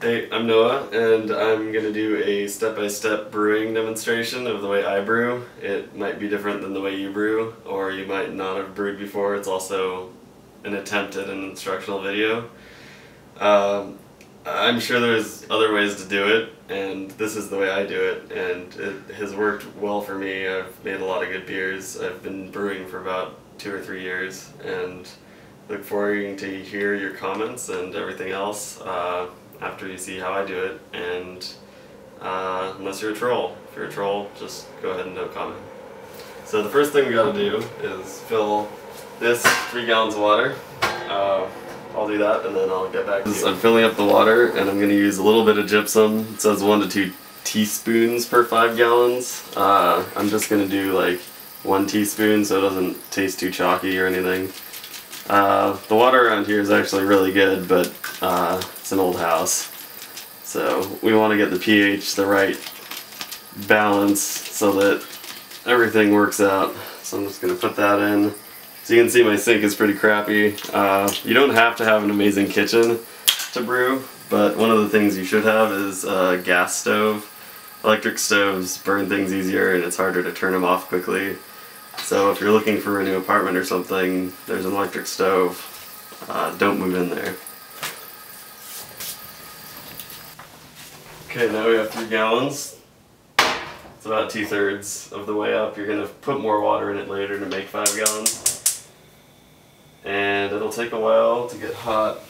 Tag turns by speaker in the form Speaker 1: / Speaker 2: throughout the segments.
Speaker 1: Hey, I'm Noah, and I'm going to do a step-by-step brewing demonstration of the way I brew. It might be different than the way you brew, or you might not have brewed before. It's also an attempt at an instructional video. I'm sure there's other ways to do it, and this is the way I do it, and it has worked well for me. I've made a lot of good beers. I've been brewing for about 2 or 3 years, and look forward to hear your comments and everything else after you see how I do it, and unless you're a troll. If you're a troll, just go ahead and no comment. So the first thing we gotta do is fill this 3 gallons of water. I'll do that and then I'll get back to you. I'm filling up the water and I'm going to use a little bit of gypsum. It says 1 to 2 teaspoons per 5 gallons. I'm just going to do like 1 teaspoon so it doesn't taste too chalky or anything. The water around here is actually really good, but it's an old house. So we want to get the pH the right balance so that everything works out. So I'm just going to put that in. So you can see my sink is pretty crappy. You don't have to have an amazing kitchen to brew, but one of the things you should have is a gas stove. Electric stoves burn things easier and it's harder to turn them off quickly. So if you're looking for a new apartment or something, there's an electric stove. Don't move in there. Okay, now we have 3 gallons. It's about 2/3 of the way up. You're going to put more water in it later to make 5 gallons. And it'll take a while to get hot,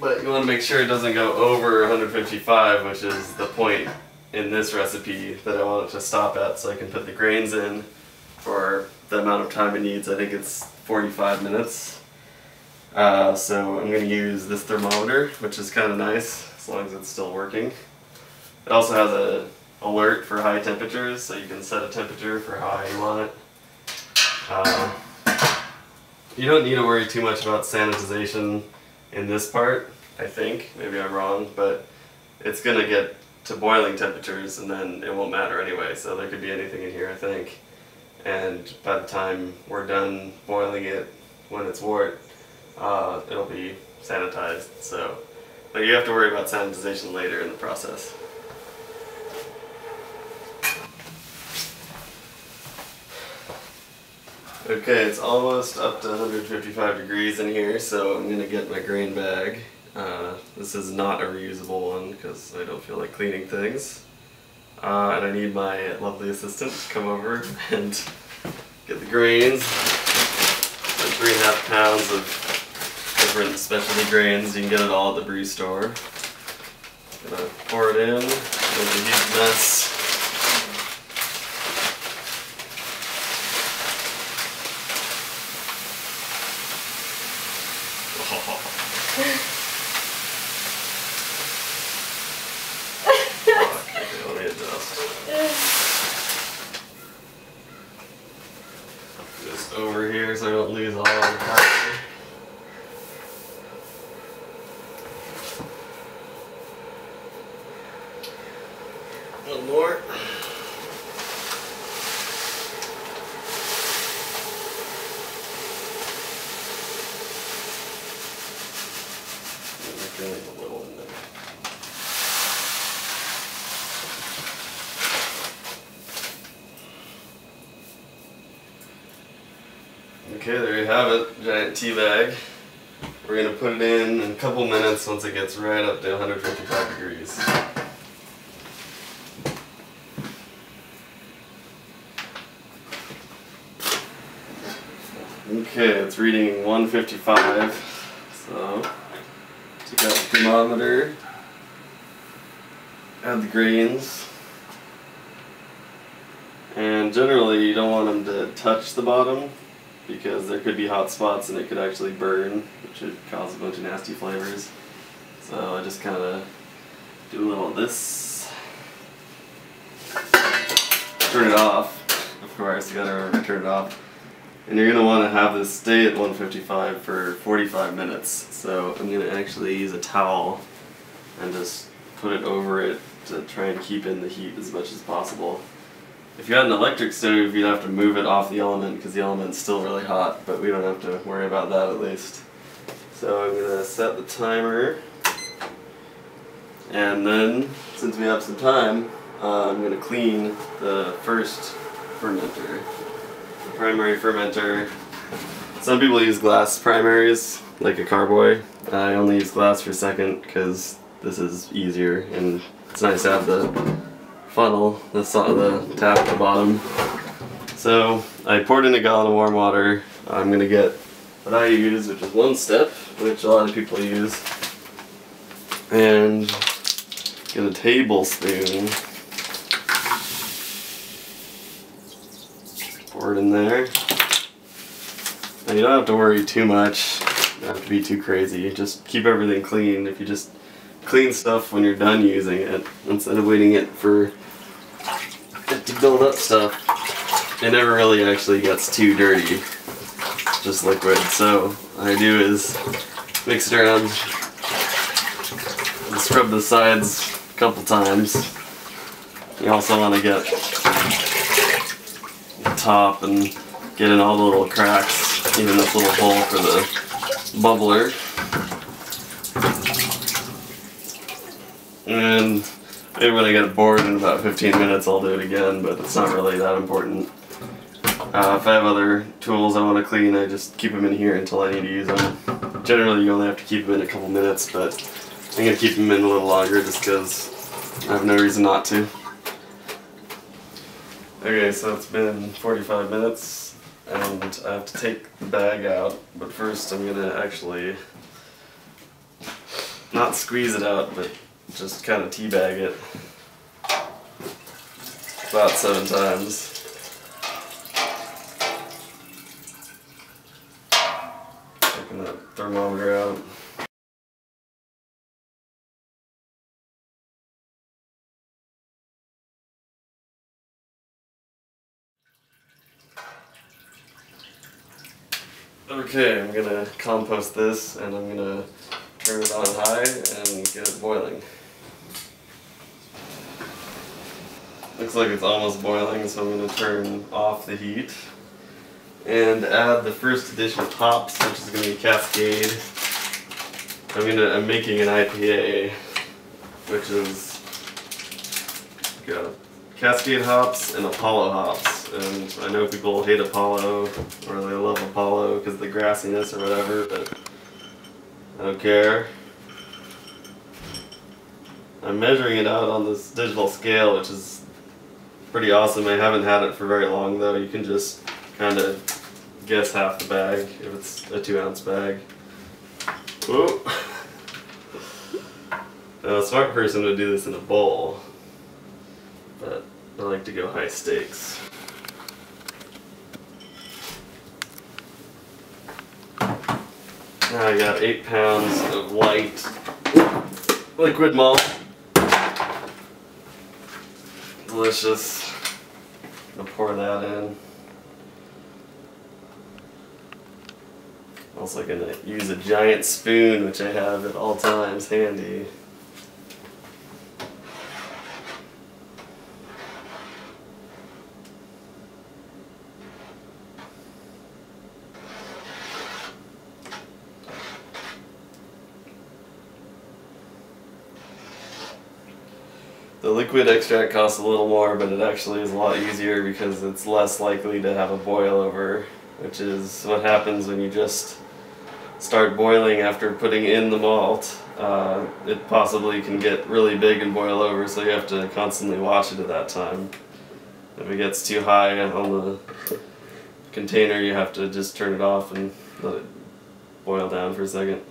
Speaker 1: but you want to make sure it doesn't go over 155, which is the point in this recipe that I want it to stop at, so I can put the grains in for the amount of time it needs. I think it's 45 minutes. So I'm going to use this thermometer, which is kind of nice as long as it's still working. It also has an alert for high temperatures, so you can set a temperature for how high you want it. You don't need to worry too much about sanitization in this part, I think. Maybe I'm wrong, but it's going to get to boiling temperatures and then it won't matter anyway, so there could be anything in here, I think. And by the time we're done boiling it, when it's wort, it'll be sanitized. So, but you have to worry about sanitization later in the process. Okay, it's almost up to 155 degrees in here, so I'm going to get my grain bag. This is not a reusable one because I don't feel like cleaning things. And I need my lovely assistant to come over and get the grains. Like 3.5 pounds of different specialty grains. You can get it all at the brew store. Gonna pour it in, make a huge mess. Just over here so I don't lose all of the plastic. A little more. A little in there. Okay, there you have it, giant tea bag. We're going to put it in a couple minutes once it gets right up to 155 degrees. Okay, it's reading 155, so take out the thermometer, add the grains, and generally you don't want them to touch the bottom because there could be hot spots and it could actually burn, which would cause a bunch of nasty flavors. So I just kind of do a little of this, turn it off, of course, you gotta remember to turn it off. And you're going to want to have this stay at 155 for 45 minutes. So I'm going to actually use a towel and just put it over it to try and keep in the heat as much as possible. If you had an electric stove, you'd have to move it off the element because the element's still really hot, but we don't have to worry about that at least. So I'm going to set the timer, and then since we have some time, I'm going to clean the first fermenter. The primary fermenter. Some people use glass primaries, like a carboy. I only use glass for second because this is easier, and it's nice to have the funnel, the tap at the bottom. So I poured in a gallon of warm water. I'm going to get what I use, which is 1 step, which a lot of people use, and get a tablespoon. Pour it in there. Now you don't have to worry too much. You don't have to be too crazy. Just keep everything clean. If you just clean stuff when you're done using it, instead of waiting it for it to build up stuff, it never really actually gets too dirty. It's just liquid. So what I do is mix it around and scrub the sides a couple times. You also want to get the top and get in all the little cracks, even this little hole for the bubbler. And maybe when I get bored in about 15 minutes I'll do it again, but it's not really that important. If I have other tools I want to clean, I just keep them in here until I need to use them. Generally you only have to keep them in a couple minutes, but I'm going to keep them in a little longer just because I have no reason not to. Okay, so it's been 45 minutes and I have to take the bag out, but first I'm going to actually not squeeze it out, but just kind of teabag it about 7 times. Taking that thermometer out. Okay, I'm gonna compost this and I'm gonna turn it on high and get it boiling. Looks like it's almost boiling, so I'm going to turn off the heat and add the first addition of hops, which is going to be Cascade. I'm making an IPA, which is got Cascade hops and Apollo hops. And I know people hate Apollo or they love Apollo because of the grassiness or whatever, but I don't care. I'm measuring it out on this digital scale, which is pretty awesome. I haven't had it for very long though. You can just kind of guess half the bag if it's a 2-ounce bag. Whoa! Now, a smart person would do this in a bowl, but I like to go high stakes. Now I got 8 pounds of light liquid malt. Delicious. I'll pour that in. Also gonna use a giant spoon, which I have at all times handy. The liquid extract costs a little more, but it actually is a lot easier because it's less likely to have a boil over, which is what happens when you just start boiling after putting in the malt. It possibly can get really big and boil over, so you have to constantly watch it at that time. If it gets too high on the container, you have to just turn it off and let it boil down for a second.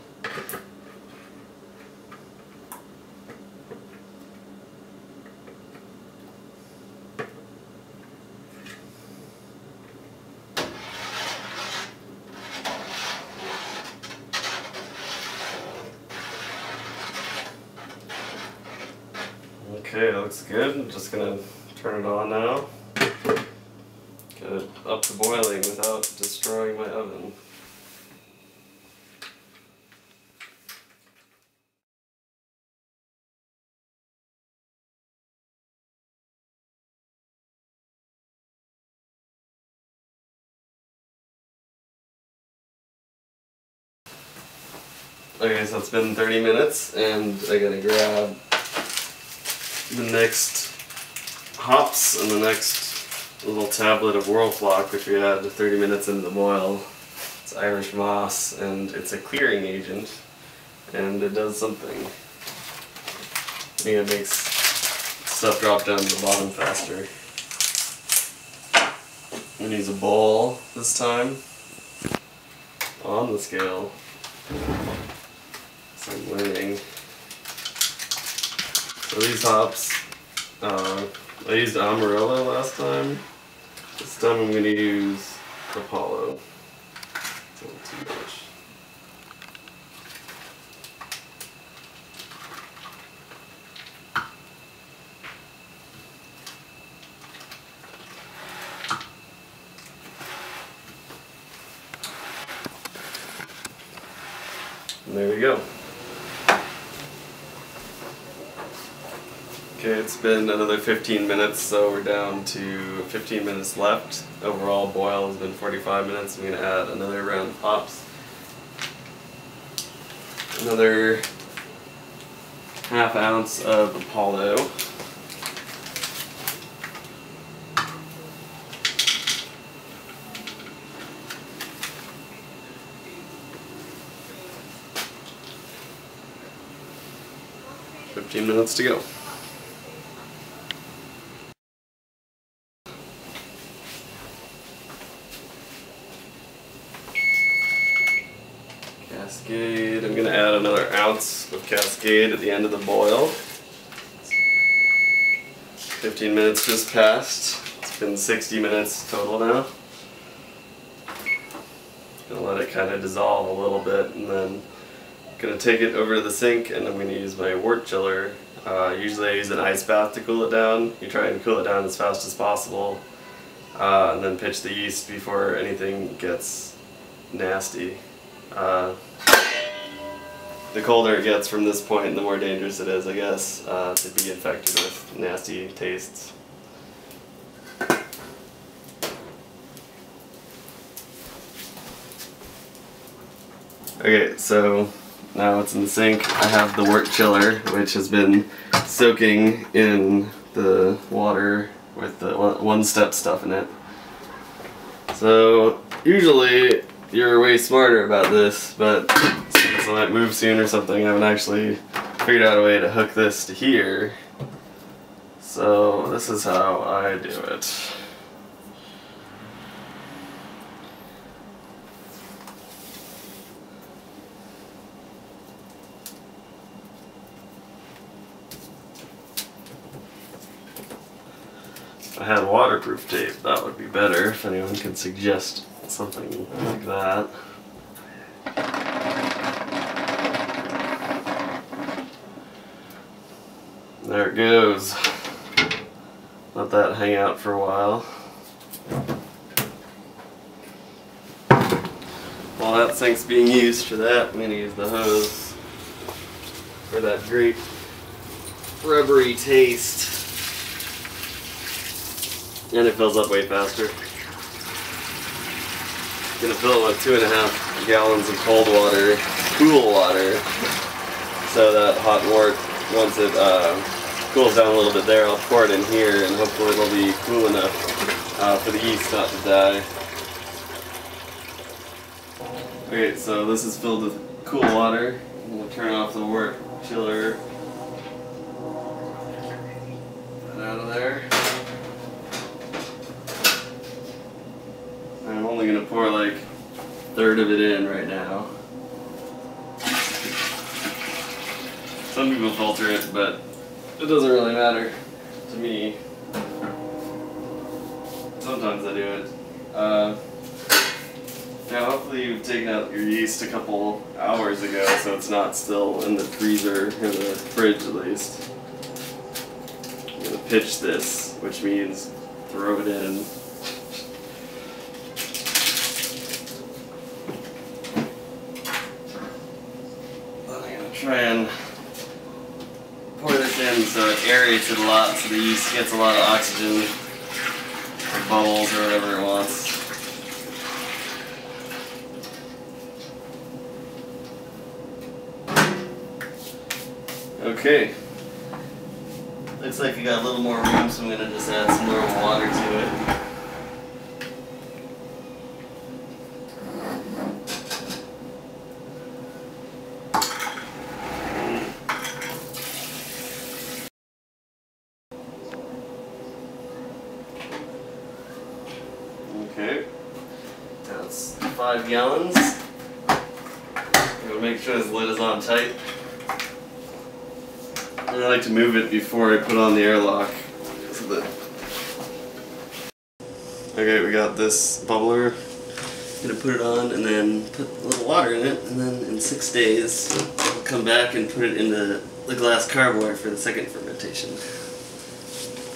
Speaker 1: Okay, it looks good. I'm just gonna turn it on now. Get it up to boiling without destroying my oven. Okay, so it's been 30 minutes, and I gotta grab the next hops and the next little tablet of Whirlflock, which we had 30 minutes into the boil. It's Irish moss, and it's a clearing agent, and it does something. I think it makes stuff drop down to the bottom faster. I'm gonna use a bowl this time on the scale. So I'm learning. So these hops, I used Amarillo last time. This time I'm going to use Apollo. It's a little too much. And there we go. Okay, it's been another 15 minutes, so we're down to 15 minutes left. Overall boil has been 45 minutes. I'm going to add another round of hops. Another ½ ounce of Apollo. $15 minutes to go. Cascade, I'm going to add another ounce of Cascade at the end of the boil. 15 minutes just passed. It's been 60 minutes total now. Going to let it kind of dissolve a little bit, and then I'm going to take it over to the sink, and I'm going to use my wort chiller. Usually I use an ice bath to cool it down. You try and cool it down as fast as possible, and then pitch the yeast before anything gets nasty. The colder it gets from this point, the more dangerous it is, I guess, to be infected with nasty tastes. Okay, so now it's in the sink. I have the wort chiller, which has been soaking in the water with the one-step stuff in it. So usually you're way smarter about this, but since I might move soon or something, I haven't actually figured out a way to hook this to here. So this is how I do it. If I had waterproof tape, that would be better, if anyone can suggest something like that. There it goes. Let that hang out for a while. While that sink's being used for that, I'm going to use the hose for that great rubbery taste. And it fills up way faster. I'm going to fill it with 2.5 gallons of cold water, cool water, so that hot wort, once it cools down a little bit there, I'll pour it in here, and hopefully it'll be cool enough for the yeast not to die. Okay, so this is filled with cool water. I'm going to turn off the wort chiller. Put it out of there. I'm only going to pour like a third of it in right now. Some people filter it, but it doesn't really matter to me. Sometimes I do it. Now hopefully you've taken out your yeast a couple hours ago, so it's not still in the freezer, or the fridge at least. I'm going to pitch this, which means throw it in. Try and pour this in so it aerates it a lot, so the yeast gets a lot of oxygen, or bubbles, or whatever it wants. Okay. Looks like you got a little more room, so I'm gonna just add some more water to it. Okay. Now it's 5 gallons. I'm gonna make sure this lid is on tight. And I like to move it before I put on the airlock. So that... Okay, we got this bubbler. I'm gonna put it on and then put a little water in it, and then in 6 days I'll come back and put it into the glass carboy for the second fermentation.